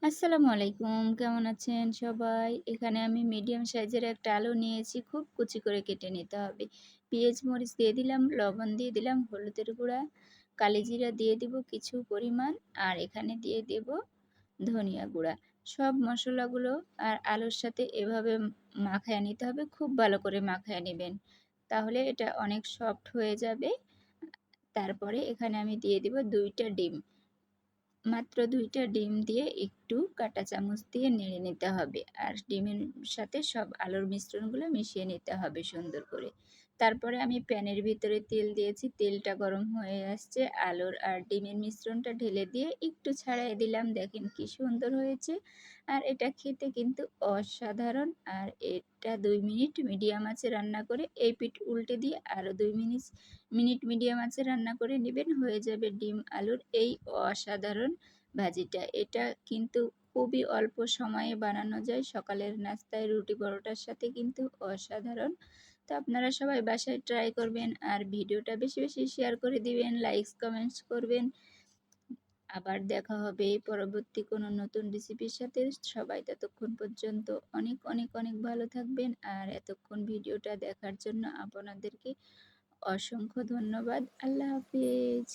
আসসালামু আলাইকুম। কেমন আছেন সবাই? এখানে আমি মিডিয়াম সাইজের একটা আলু নিয়েছি। খুব কুচি করে কেটে নিতে হবে। পেঁয়াজ, মরিচ দিয়ে দিলাম, লবণ দিয়ে দিলাম, হলুদের গুঁড়া, কালিজিরা দিয়ে দিব কিছু পরিমাণ। আর এখানে দিয়ে দেব ধনিয়া গুঁড়া। সব মসলাগুলো আর আলুর সাথে এভাবে মাখায় নিতে হবে। খুব ভালো করে মাখায় নিবেন। তাহলে এটা অনেক সফট হয়ে যাবে। তারপরে এখানে আমি দিয়ে দিব ২ টা ডিম। মাত্র ২ টা ডিম দিয়ে একটু কাঁটা চামচ দিয়ে নেড়ে নিতে হবে। আর ডিমের সাথে সব আলুর মিশ্রণগুলো মিশিয়ে নিতে হবে সুন্দর করে। তারপরে আমি প্যানের ভিতরে তেল দিয়েছি। তেলটা গরম হয়ে আসছে। আলুর আর ডিমের মিশ্রণটা ঢেলে দিয়ে একটু ছাড়াই দিলাম। দেখেন কি সুন্দর হয়েছে। আর এটা খেতে কিন্তু অসাধারণ। আর এটা ২ মিনিট মিডিয়াম আঁচে রান্না করে এই পিঠ উল্টে দিয়ে আরও ২ মিনিট মিডিয়াম আঁচে রান্না করে নিবেন। হয়ে যাবে ডিম আলুর এই অসাধারণ ভাজিটা। এটা কিন্তু খুবই অল্প সময়ে বানানো যায়। সকালের নাস্তায় রুটি পরোটার সাথে কিন্তু অসাধারণ। তো আপনারা সবাই বাসায় ট্রাই করবেন আর ভিডিওটা বেশি বেশি শেয়ার করে দিবেন, লাইকস কমেন্টস করবেন। আবার দেখা হবে পরবর্তী কোনো নতুন রেসিপির সাথে। সবাই ততক্ষণ পর্যন্ত অনেক অনেক অনেক ভালো থাকবেন। আর এতক্ষণ ভিডিওটা দেখার জন্য আপনাদেরকে অসংখ্য ধন্যবাদ। আল্লাহ হাফিজ।